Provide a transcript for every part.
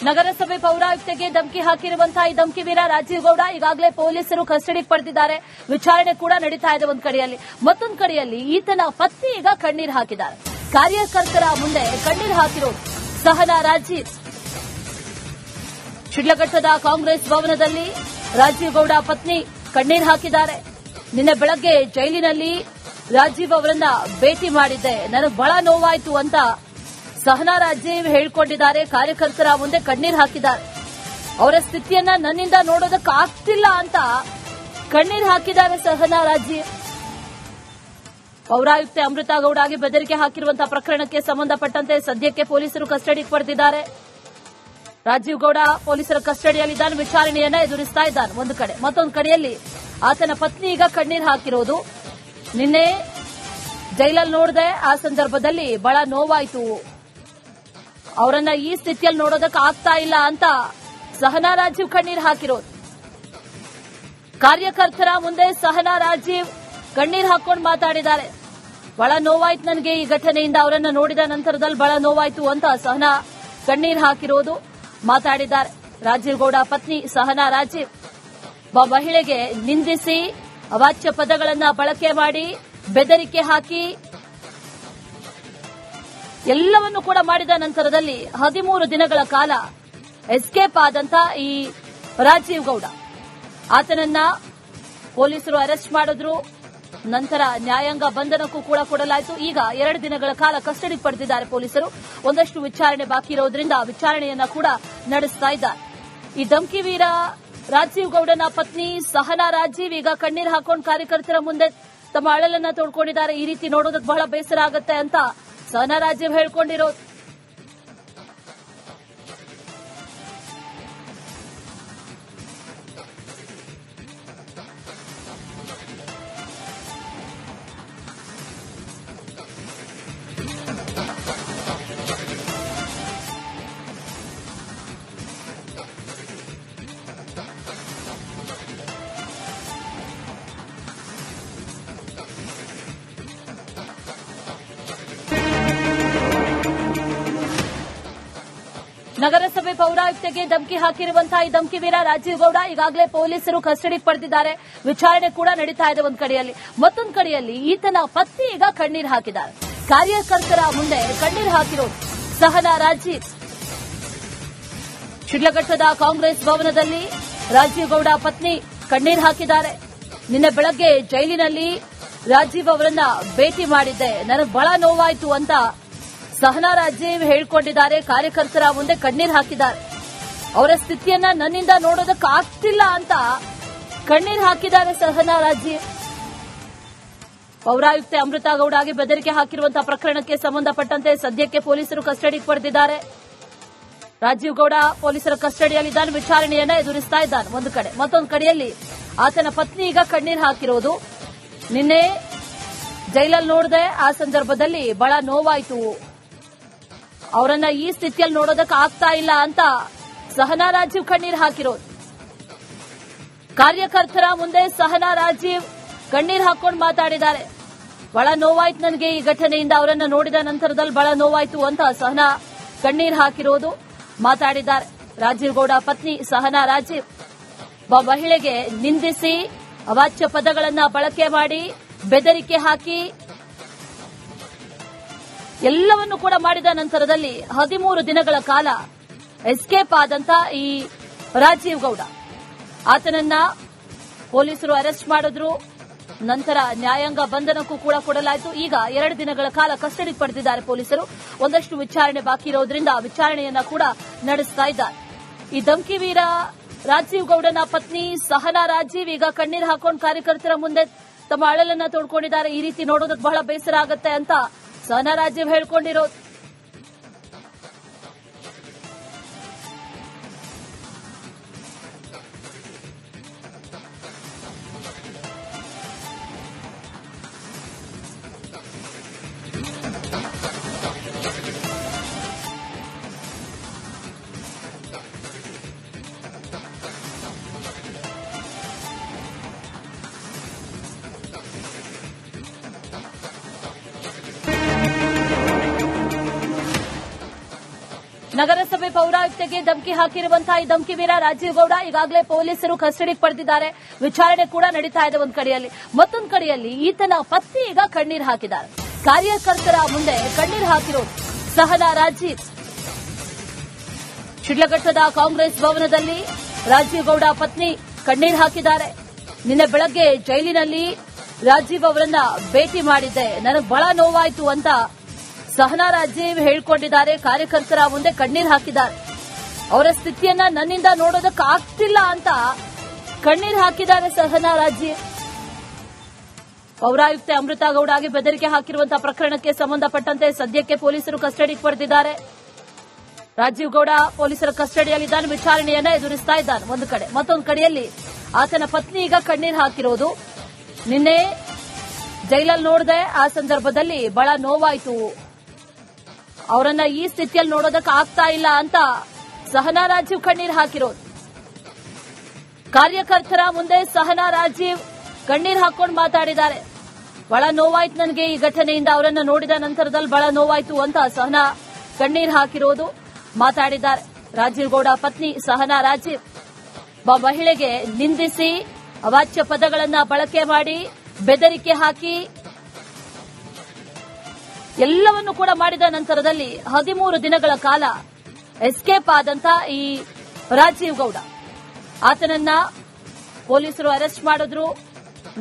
ನಗರಸಭೆ ಪೌರಾಯುಕ್ತೆಗೆ ಧಮಕಿ ಹಾಕಿರುವಂತಹ ಈ ಧಮಕಿ ವೀರ ರಾಜೀವ್ ಗೌಡ ಈಗಾಗಲೇ ಪೊಲೀಸರು ಕಸ್ಟಡಿಗೆ ಪಡೆದಿದ್ದಾರೆ. ವಿಚಾರಣೆ ಕೂಡ ನಡೀತಾ ಇದೆ ಒಂದ್ ಕಡೆಯಲ್ಲಿ. ಮತ್ತೊಂದು ಕಡೆಯಲ್ಲಿ ಈತನ ಪತ್ನಿ ಈಗ ಕಣ್ಣೀರು ಹಾಕಿದ್ದಾರೆ. ಕಾರ್ಯಕರ್ತರ ಮುಂದೆ ಕಣ್ಣೀರು ಹಾಕಿರೋದು ಸಹನಾ ರಾಜೀವ್. ಶಿಡ್ಲಘಟ್ಟದ ಕಾಂಗ್ರೆಸ್ ಭವನದಲ್ಲಿ ರಾಜೀವ್ ಗೌಡ ಪತ್ನಿ ಕಣ್ಣೀರು ಹಾಕಿದ್ದಾರೆ. ನಿನ್ನೆ ಬೆಳಗ್ಗೆ ಜೈಲಿನಲ್ಲಿ ರಾಜೀವ್ ಅವರನ್ನ ಭೇಟಿ ಮಾಡಿದ್ದೆ, ನನಗೆ ಬಹಳ ನೋವಾಯಿತು ಅಂತ ಸಹನಾ ರಾಜೀವ್ ಹೇಳಿಕೊಂಡಿದ್ದಾರೆ. ಕಾರ್ಯಕರ್ತರ ಮುಂದೆ ಕಣ್ಣೀರು ಹಾಕಿದ್ದಾರೆ. ಅವರ ಸ್ಥಿತಿಯನ್ನ ನನ್ನಿಂದ ನೋಡೋದಕ್ಕಾಗ್ತಿಲ್ಲ ಅಂತ ಕಣ್ಣೀರು ಹಾಕಿದ್ದಾರೆ ಸಹನಾ ರಾಜೀವ್. ಪೌರಾಯುಕ್ತೆ ಅಮೃತಾ ಗೌಡಗೆ ಬೆದರಿಕೆ ಹಾಕಿರುವಂತಹ ಪ್ರಕರಣಕ್ಕೆ ಸಂಬಂಧಪಟ್ಟಂತೆ ಸದ್ಯಕ್ಕೆ ಪೊಲೀಸರು ಕಸ್ಟಡಿಗೆ ಪಡೆದಿದ್ದಾರೆ. ರಾಜೀವ್ ಗೌಡ ಪೊಲೀಸರ ಕಸ್ಟಡಿಯಲ್ಲಿದ್ದಾನೆ, ವಿಚಾರಣೆಯನ್ನ ಎದುರಿಸ್ತಾ ಇದ್ದಾನೆ ಒಂದು ಕಡೆ. ಮತ್ತೊಂದು ಕಡೆಯಲ್ಲಿ ಆತನ ಪತ್ನಿ ಈಗ ಕಣ್ಣೀರು ಹಾಕಿರೋದು. ನಿನ್ನೆ ಜೈಲಲ್ಲಿ ನೋಡಿದೆ, ಆ ಸಂದರ್ಭದಲ್ಲಿ ಬಹಳ ನೋವಾಯಿತು, ಅವರನ್ನ ಈ ಸ್ಥಿತಿಯಲ್ಲಿ ನೋಡೋದಕ್ಕೆ ಆಗ್ತಾ ಇಲ್ಲ ಅಂತ ಸಹನಾ ರಾಜೀವ್ ಕಣ್ಣೀರು ಹಾಕಿರೋದು. ಕಾರ್ಯಕರ್ತರ ಮುಂದೆ ಸಹನಾ ರಾಜೀವ್ ಕಣ್ಣೀರು ಹಾಕೊಂಡು ಮಾತಾಡಿದ್ದಾರೆ. ಬಹಳ ನೋವಾಯ್ತು ನನಗೆ ಈ ಘಟನೆಯಿಂದ, ಅವರನ್ನ ನೋಡಿದ ನಂತರದಲ್ಲಿ ಬಹಳ ನೋವಾಯ್ತು ಅಂತ ಸಹನಾ ಕಣ್ಣೀರು ಹಾಕಿರೋದು ಮಾತಾಡಿದ್ದಾರೆ. ರಾಜೀವ್ ಗೌಡ ಪತ್ನಿ ಸಹನಾ ರಾಜೀವ್ ಮಹಿಳೆಗೆ ನಿಂದಿಸಿ ಅವಾಚ್ಯ ಪದಗಳನ್ನ ಬಳಕೆ ಮಾಡಿ ಬೆದರಿಕೆ ಹಾಕಿ ಎಲ್ಲವನ್ನು ಕೂಡ ಮಾಡಿದ ನಂತರದಲ್ಲಿ 13 ದಿನಗಳ ಕಾಲ ಎಸ್ಕೇಪ್ ಆದಂತ ಈ ರಾಜೀವ್ ಗೌಡ, ಆತನನ್ನ ಪೊಲೀಸರು ಅರೆಸ್ಟ್ ಮಾಡಿದ್ರು. ನಂತರ ನ್ಯಾಯಾಂಗ ಬಂಧನಕ್ಕೂ ಕೂಡ ಕೊಡಲಾಯಿತು. ಈಗ 2 ದಿನಗಳ ಕಾಲ ಕಸ್ಟಡಿಗೆ ಪಡೆದಿದ್ದಾರೆ ಪೊಲೀಸರು. ಒಂದಷ್ಟು ವಿಚಾರಣೆ ಬಾಕಿ ಇರೋದ್ರಿಂದ ವಿಚಾರಣೆಯನ್ನ ಕೂಡ ನಡೆಸ್ತಾ ಇದ್ದಾರೆ. ಈ ಧಮಕಿ ವೀರ ರಾಜೀವ್ ಗೌಡನ ಪತ್ನಿ ಸಹನಾ ರಾಜೀವ್ ಈಗ ಕಣ್ಣೀರು ಹಾಕೊಂಡು ಕಾರ್ಯಕರ್ತರ ಮುಂದೆ ತಮ್ಮ ಅಳಲನ್ನ ತೋಡ್ಕೊಂಡಿದ್ದಾರೆ. ಈ ರೀತಿ ನೋಡೋದಕ್ಕೆ ಬಹಳ ಬೇಸರ ಆಗುತ್ತೆ ಅಂತ ಸಹನಾ ರಾಜೀವ್ ಹೇಳ್ಕೊಂಡಿರೋದು. ನಗರಸಭೆ ಪೌರಾಯುಕ್ತೆಗೆ ಧಮಕಿ ಹಾಕಿರುವಂತಹ ಈ ಧಮಕಿ ವೀರ ರಾಜೀವ್ ಗೌಡ ಈಗಾಗಲೇ ಪೊಲೀಸರು ಕಸ್ಟಡಿಗೆ ಪಡೆದಿದ್ದಾರೆ. ವಿಚಾರಣೆ ಕೂಡ ನಡೀತಾ ಇದೆ ಒಂದ್ ಕಡೆಯಲ್ಲಿ. ಮತ್ತೊಂದು ಕಡೆಯಲ್ಲಿ ಈತನ ಪತ್ನಿ ಈಗ ಕಣ್ಣೀರು ಹಾಕಿದ್ದಾರೆ. ಕಾರ್ಯಕರ್ತರ ಮುಂದೆ ಕಣ್ಣೀರು ಹಾಕಿರೋದು ಸಹನಾ ರಾಜೀವ್. ಶಿಡ್ಲಘಟ್ಟದ ಕಾಂಗ್ರೆಸ್ ಭವನದಲ್ಲಿ ರಾಜೀವ್ ಗೌಡ ಪತ್ನಿ ಕಣ್ಣೀರು ಹಾಕಿದ್ದಾರೆ. ನಿನ್ನೆ ಬೆಳಗ್ಗೆ ಜೈಲಿನಲ್ಲಿ ರಾಜೀವ್ ಅವರನ್ನ ಭೇಟಿ ಮಾಡಿದ್ದೆ, ನನಗೆ ಬಹಳ ನೋವಾಯಿತು ಅಂತ ಸಹನಾ ರಾಜೀವ್ ಹೇಳಿಕೊಂಡಿದ್ದಾರೆ. ಕಾರ್ಯಕರ್ತರ ಮುಂದೆ ಕಣ್ಣೀರು ಹಾಕಿದ್ದಾರೆ. ಅವರ ಸ್ಥಿತಿಯನ್ನ ನನ್ನಿಂದ ನೋಡೋದಕ್ಕಾಗ್ತಿಲ್ಲ ಅಂತ ಕಣ್ಣೀರು ಹಾಕಿದ್ದಾರೆ ಸಹನಾ ರಾಜೀವ್. ಪೌರಾಯುಕ್ತೆ ಅಮೃತಾ ಗೌಡಗೆ ಬೆದರಿಕೆ ಹಾಕಿರುವಂತಹ ಪ್ರಕರಣಕ್ಕೆ ಸಂಬಂಧಪಟ್ಟಂತೆ ಸದ್ಯಕ್ಕೆ ಪೊಲೀಸರು ಕಸ್ಟಡಿಗೆ ಪಡೆದಿದ್ದಾರೆ. ರಾಜೀವ್ ಗೌಡ ಪೊಲೀಸರ ಕಸ್ಟಡಿಯಲ್ಲಿದ್ದಾನೆ, ವಿಚಾರಣೆಯನ್ನ ಎದುರಿಸ್ತಾ ಇದ್ದಾನೆ ಒಂದು ಕಡೆ. ಮತ್ತೊಂದು ಕಡೆಯಲ್ಲಿ ಆತನ ಪತ್ನಿ ಈಗ ಕಣ್ಣೀರು ಹಾಕಿರೋದು. ನಿನ್ನೆ ಜೈಲಲ್ಲಿ ನೋಡಿದೆ, ಆ ಸಂದರ್ಭದಲ್ಲಿ ಬಹಳ ನೋವಾಯಿತು, ಅವರನ್ನ ಈ ಸ್ಥಿತಿಯಲ್ಲಿ ನೋಡೋದಕ್ಕೆ ಆಗ್ತಾ ಇಲ್ಲ ಅಂತ ಸಹನಾ ರಾಜೀವ್ ಕಣ್ಣೀರು ಹಾಕಿರೋದು. ಕಾರ್ಯಕರ್ತರ ಮುಂದೆ ಸಹನಾ ರಾಜೀವ್ ಕಣ್ಣೀರು ಹಾಕೊಂಡು ಮಾತಾಡಿದ್ದಾರೆ. ಬಹಳ ನೋವಾಯ್ತು ನನಗೆ ಈ ಘಟನೆಯಿಂದ, ಅವರನ್ನ ನೋಡಿದ ನಂತರದಲ್ಲಿ ಬಹಳ ನೋವಾಯಿತು ಅಂತ ಸಹನಾ ಕಣ್ಣೀರು ಹಾಕಿರೋದು ಮಾತಾಡಿದ್ದಾರೆ. ರಾಜೀವ್ ಗೌಡ ಪತ್ನಿ ಸಹನಾ ರಾಜೀವ್ ಮಹಿಳೆಗೆ ನಿಂದಿಸಿ ಅವಾಚ್ಯ ಪದಗಳನ್ನ ಬಳಕೆ ಮಾಡಿ ಬೆದರಿಕೆ ಹಾಕಿ ಎಲ್ಲವನ್ನು ಕೂಡ ಮಾಡಿದ ನಂತರದಲ್ಲಿ 13 ದಿನಗಳ ಕಾಲ ಎಸ್ಕೇಪ್ ಆದಂತ ಈ ರಾಜೀವ್ ಗೌಡ, ಆತನನ್ನ ಪೊಲೀಸರು ಅರೆಸ್ಟ್ ಮಾಡಿದ್ರು. ನಂತರ ನ್ಯಾಯಾಂಗ ಬಂಧನಕ್ಕೂ ಕೂಡ ಕೊಡಲಾಯಿತು. ಈಗ 2 ದಿನಗಳ ಕಾಲ ಕಸ್ಟಡಿಗೆ ಪಡೆದಿದ್ದಾರೆ ಪೊಲೀಸರು. ಒಂದಷ್ಟು ವಿಚಾರಣೆ ಬಾಕಿ ಇರೋದ್ರಿಂದ ವಿಚಾರಣೆಯನ್ನ ಕೂಡ ನಡೆಸ್ತಾ ಇದ್ದಾರೆ. ಈ ಧಮಕಿ ವೀರ ರಾಜೀವ್ ಗೌಡನ ಪತ್ನಿ ಸಹನಾ ರಾಜೀವ್ ಈಗ ಕಣ್ಣೀರು ಹಾಕೊಂಡು ಕಾರ್ಯಕರ್ತರ ಮುಂದೆ ತಮ್ಮ ಅಳಲನ್ನ ತೋಡ್ಕೊಂಡಿದ್ದಾರೆ. ಈ ರೀತಿ ನೋಡೋದಕ್ಕೆ ಬಹಳ ಬೇಸರ ಆಗುತ್ತೆ ಅಂತ ಸಹನಾ ರಾಜೀವ್ ಹೇಳ್ಕೊಂಡಿರೋದು. ನಗರಸಭೆ ಪೌರಾಯುಕ್ತೆಗೆ ಧಮಕಿ ಹಾಕಿರುವಂತಹ ಈ ಧಮಕಿ ವೀರ ರಾಜೀವ್ ಗೌಡ ಈಗಾಗಲೇ ಪೊಲೀಸರು ಕಸ್ಟಡಿಗೆ ಪಡೆದಿದ್ದಾರೆ. ವಿಚಾರಣೆ ಕೂಡ ನಡೀತಾ ಇದೆ ಒಂದು ಕಡೆಯಲ್ಲಿ. ಮತ್ತೊಂದು ಕಡೆಯಲ್ಲಿ ಈತನ ಪತ್ನಿ ಈಗ ಕಣ್ಣೀರು ಹಾಕಿದ್ದಾರೆ. ಕಾರ್ಯಕರ್ತರ ಮುಂದೆ ಕಣ್ಣೀರು ಹಾಕಿರೋದು ಸಹನಾ ರಾಜೀವ್. ಶಿಡ್ಲಘಟ್ಟದ ಕಾಂಗ್ರೆಸ್ ಭವನದಲ್ಲಿ ರಾಜೀವ್ ಗೌಡ ಪತ್ನಿ ಕಣ್ಣೀರು ಹಾಕಿದ್ದಾರೆ. ನಿನ್ನೆ ಬೆಳಗ್ಗೆ ಜೈಲಿನಲ್ಲಿ ರಾಜೀವ್ ಅವರನ್ನ ಭೇಟಿ ಮಾಡಿದ್ದೆ, ನನಗೆ ಬಹಳ ನೋವಾಯಿತು ಅಂತ ಸಹನಾ ರಾಜೀವ್ ಹೇಳಿಕೊಂಡಿದ್ದಾರೆ. ಕಾರ್ಯಕರ್ತರ ಮುಂದೆ ಕಣ್ಣೀರು ಹಾಕಿದ್ದಾರೆ. ಅವರ ಸ್ಥಿತಿಯನ್ನ ನನ್ನಿಂದ ನೋಡೋದಕ್ಕಾಗ್ತಿಲ್ಲ ಅಂತ ಕಣ್ಣೀರು ಹಾಕಿದ್ದಾರೆ ಸಹನಾ ರಾಜೀವ್. ಪೌರಾಯುಕ್ತೆ ಅಮೃತಾ ಗೌಡಗೆ ಬೆದರಿಕೆ ಹಾಕಿರುವಂತಹ ಪ್ರಕರಣಕ್ಕೆ ಸಂಬಂಧಪಟ್ಟಂತೆ ಸದ್ಯಕ್ಕೆ ಪೊಲೀಸರು ಕಸ್ಟಡಿಗೆ ಪಡೆದಿದ್ದಾರೆ. ರಾಜೀವ್ ಗೌಡ ಪೊಲೀಸರ ಕಸ್ಟಡಿಯಲ್ಲಿದ್ದಾನೆ, ವಿಚಾರಣೆಯನ್ನ ಎದುರಿಸ್ತಾ ಇದ್ದಾನೆ ಒಂದು ಕಡೆ. ಮತ್ತೊಂದು ಕಡೆಯಲ್ಲಿ ಆತನ ಪತ್ನಿ ಈಗ ಕಣ್ಣೀರು ಹಾಕಿರೋದು. ನಿನ್ನೆ ಜೈಲಲ್ಲಿ ನೋಡಿದೆ, ಆ ಸಂದರ್ಭದಲ್ಲಿ ಬಹಳ ನೋವಾಯಿತು, ಅವರನ್ನ ಈ ಸ್ಥಿತಿಯಲ್ಲಿ ನೋಡೋದಕ್ಕೆ ಆಗ್ತಾ ಇಲ್ಲ ಅಂತ ಸಹನಾ ರಾಜೀವ್ ಕಣ್ಣೀರು ಹಾಕಿರೋದು. ಕಾರ್ಯಕರ್ತರ ಮುಂದೆ ಸಹನಾ ರಾಜೀವ್ ಕಣ್ಣೀರು ಹಾಕೊಂಡು ಮಾತಾಡಿದ್ದಾರೆ. ಬಹಳ ನೋವಾಯ್ತು ನನಗೆ ಈ ಘಟನೆಯಿಂದ, ಅವರನ್ನ ನೋಡಿದ ನಂತರದಲ್ಲಿ ಬಹಳ ನೋವಾಯ್ತು ಅಂತ ಸಹನಾ ಕಣ್ಣೀರು ಹಾಕಿರೋದು ಮಾತಾಡಿದ್ದಾರೆ. ರಾಜೀವ್ ಗೌಡ ಪತ್ನಿ ಸಹನಾ ರಾಜೀವ್ ಮಹಿಳೆಗೆ ನಿಂದಿಸಿ ಅವಾಚ್ಯ ಪದಗಳನ್ನ ಬಳಕೆ ಮಾಡಿ ಬೆದರಿಕೆ ಹಾಕಿ ಎಲ್ಲವನ್ನು ಕೂಡ ಮಾಡಿದ ನಂತರದಲ್ಲಿ 13 ದಿನಗಳ ಕಾಲ ಎಸ್ಕೇಪ್ ಆದಂತ ಈ ರಾಜೀವ್ ಗೌಡ, ಆತನನ್ನ ಪೊಲೀಸರು ಅರೆಸ್ಟ್ ಮಾಡಿದ್ರು.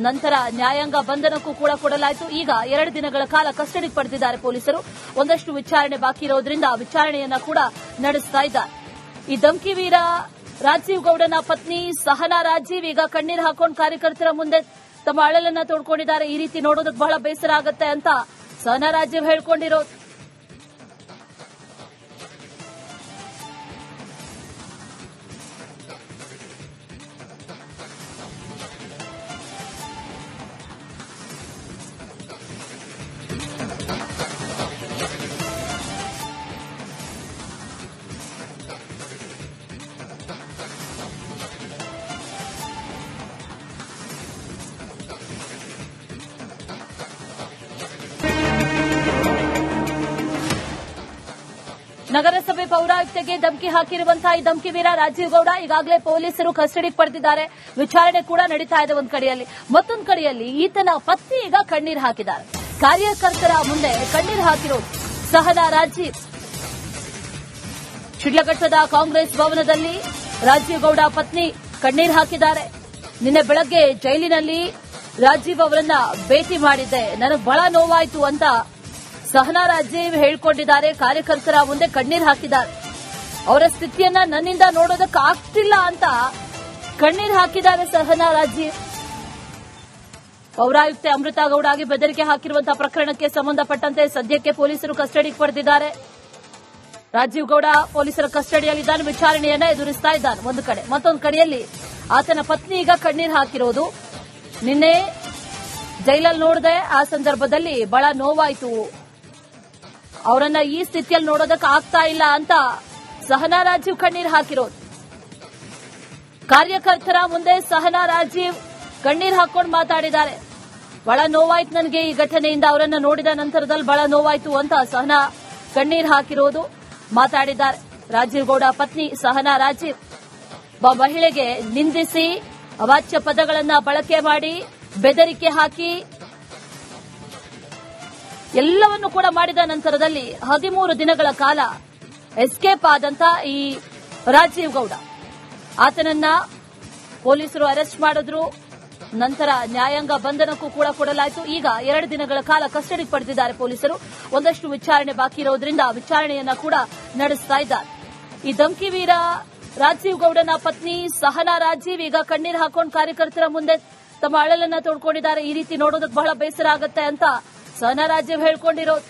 ನಂತರ ನ್ಯಾಯಾಂಗ ಬಂಧನಕ್ಕೂ ಕೂಡ ಕೊಡಲಾಯಿತು. ಈಗ 2 ದಿನಗಳ ಕಾಲ ಕಸ್ಟಡಿಗೆ ಪಡೆದಿದ್ದಾರೆ ಪೊಲೀಸರು. ಒಂದಷ್ಟು ವಿಚಾರಣೆ ಬಾಕಿ ಇರೋದ್ರಿಂದ ವಿಚಾರಣೆಯನ್ನ ಕೂಡ ನಡೆಸ್ತಾ ಇದ್ದಾರೆ. ಈ ಧಮಕಿ ವೀರ ರಾಜೀವ್ ಗೌಡನ ಪತ್ನಿ ಸಹನಾ ರಾಜೀವ್ ಈಗ ಕಣ್ಣೀರು ಹಾಕೊಂಡು ಕಾರ್ಯಕರ್ತರ ಮುಂದೆ ತಮ್ಮ ಅಳಲನ್ನ ತೋಡ್ಕೊಂಡಿದ್ದಾರೆ. ಈ ರೀತಿ ನೋಡೋದಕ್ಕೆ ಬಹಳ ಬೇಸರ ಆಗುತ್ತೆ ಅಂತ ಸಹನಾ ರಾಜೀವ್ ಹೇಳ್ಕೊಂಡಿರೋದು. ನಗರಸಭೆ ಪೌರಾಯುಕ್ತೆಗೆ ಧಮಕಿ ಹಾಕಿರುವಂತಹ ಈ ಧಮಕಿ ವೀರ ರಾಜೀವ್ ಗೌಡ ಈಗಾಗಲೇ ಪೊಲೀಸರು ಕಸ್ಟಡಿಗೆ ಪಡೆದಿದ್ದಾರೆ. ವಿಚಾರಣೆ ಕೂಡ ನಡೀತಾ ಇದೆ ಒಂದು ಕಡೆಯಲ್ಲಿ. ಮತ್ತೊಂದು ಕಡೆಯಲ್ಲಿ ಈತನ ಪತ್ನಿ ಈಗ ಕಣ್ಣೀರು ಹಾಕಿದ್ದಾರೆ. ಕಾರ್ಯಕರ್ತರ ಮುಂದೆ ಕಣ್ಣೀರು ಹಾಕಿರೋದು ಸಹನಾ ರಾಜೀವ್. ಶಿಡ್ಲಘಟ್ಟದ ಕಾಂಗ್ರೆಸ್ ಭವನದಲ್ಲಿ ರಾಜೀವ್ ಗೌಡ ಪತ್ನಿ ಕಣ್ಣೀರು ಹಾಕಿದ್ದಾರೆ. ನಿನ್ನೆ ಬೆಳಗ್ಗೆ ಜೈಲಿನಲ್ಲಿ ರಾಜೀವ್ ಅವರನ್ನ ಭೇಟಿ ಮಾಡಿದ್ದೆ, ನನಗೆ ಬಹಳ ನೋವಾಯಿತು ಅಂತ ಸಹನಾ ರಾಜೀವ್ ಹೇಳಿಕೊಂಡಿದ್ದಾರೆ. ಕಾರ್ಯಕರ್ತರ ಮುಂದೆ ಕಣ್ಣೀರು ಹಾಕಿದ್ದಾರೆ. ಅವರ ಸ್ಥಿತಿಯನ್ನ ನನ್ನಿಂದ ನೋಡೋದಕ್ಕಾಗ್ತಿಲ್ಲ ಅಂತ ಕಣ್ಣೀರು ಹಾಕಿದ್ದಾರೆ ಸಹನಾ ರಾಜೀವ್. ಪೌರಾಯುಕ್ತೆ ಅಮೃತಾ ಗೌಡಗೆ ಬೆದರಿಕೆ ಹಾಕಿರುವಂತಹ ಪ್ರಕರಣಕ್ಕೆ ಸಂಬಂಧಪಟ್ಟಂತೆ ಸದ್ಯಕ್ಕೆ ಪೊಲೀಸರು ಕಸ್ಟಡಿಗೆ ಪಡೆದಿದ್ದಾರೆ. ರಾಜೀವ್ ಗೌಡ ಪೊಲೀಸರ ಕಸ್ಟಡಿಯಲ್ಲಿದ್ದಾನೆ, ವಿಚಾರಣೆಯನ್ನ ಎದುರಿಸ್ತಾ ಇದ್ದಾನೆ ಒಂದು ಕಡೆ. ಮತ್ತೊಂದು ಕಡೆಯಲ್ಲಿ ಆತನ ಪತ್ನಿ ಈಗ ಕಣ್ಣೀರು ಹಾಕಿರೋದು. ನಿನ್ನೆ ಜೈಲಲ್ಲಿ ನೋಡಿದೆ, ಆ ಸಂದರ್ಭದಲ್ಲಿ ಬಹಳ ನೋವಾಯಿತು, ಅವರನ್ನ ಈ ಸ್ಥಿತಿಯಲ್ಲಿ ನೋಡೋದಕ್ಕೆ ಆಗ್ತಾ ಇಲ್ಲ ಅಂತ ಸಹನಾ ರಾಜೀವ್ ಕಣ್ಣೀರು ಹಾಕಿರೋದು. ಕಾರ್ಯಕರ್ತರ ಮುಂದೆ ಸಹನಾ ರಾಜೀವ್ ಕಣ್ಣೀರು ಹಾಕೊಂಡು ಮಾತಾಡಿದ್ದಾರೆ. ಬಹಳ ನೋವಾಯ್ತು ನನಗೆ ಈ ಘಟನೆಯಿಂದ, ಅವರನ್ನ ನೋಡಿದ ನಂತರದಲ್ಲಿ ಬಹಳ ನೋವಾಯಿತು ಅಂತ ಸಹನಾ ಕಣ್ಣೀರು ಹಾಕಿರೋದು ಮಾತಾಡಿದ್ದಾರೆ. ರಾಜೀವ್ ಗೌಡ ಪತ್ನಿ ಸಹನಾ ರಾಜೀವ್ ಮಹಿಳೆಗೆ ನಿಂದಿಸಿ ಅವಾಚ್ಯ ಪದಗಳನ್ನ ಬಳಕೆ ಮಾಡಿ ಬೆದರಿಕೆ ಹಾಕಿ ಎಲ್ಲವನ್ನು ಕೂಡ ಮಾಡಿದ ನಂತರದಲ್ಲಿ 13 ದಿನಗಳ ಕಾಲ ಎಸ್ಕೇಪ್ ಆದಂತ ಈ ರಾಜೀವ್ ಗೌಡ, ಆತನನ್ನ ಪೊಲೀಸರು ಅರೆಸ್ಟ್ ಮಾಡಿದ್ರು. ನಂತರ ನ್ಯಾಯಾಂಗ ಬಂಧನಕ್ಕೂ ಕೂಡ ಕೊಡಲಾಯಿತು. ಈಗ 2 ದಿನಗಳ ಕಾಲ ಕಸ್ಟಡಿಗೆ ಪಡೆದಿದ್ದಾರೆ ಪೊಲೀಸರು. ಒಂದಷ್ಟು ವಿಚಾರಣೆ ಬಾಕಿ ಇರೋದ್ರಿಂದ ವಿಚಾರಣೆಯನ್ನ ಕೂಡ ನಡೆಸ್ತಾ ಇದ್ದಾರೆ. ಈ ಧಮಕಿ ವೀರ ರಾಜೀವ್ ಗೌಡನ ಪತ್ನಿ ಸಹನಾ ರಾಜೀವ್ ಈಗ ಕಣ್ಣೀರು ಹಾಕೊಂಡು ಕಾರ್ಯಕರ್ತರ ಮುಂದೆ ತಮ್ಮ ಅಳಲನ್ನ ತೋಡ್ಕೊಂಡಿದ್ದಾರೆ. ಈ ರೀತಿ ನೋಡೋದಕ್ಕೆ ಬಹಳ ಬೇಸರ ಆಗುತ್ತೆ ಅಂತ ಸಹನಾ ರಾಜೀವ್ ಹೇಳ್ಕೊಂಡಿರೋದು.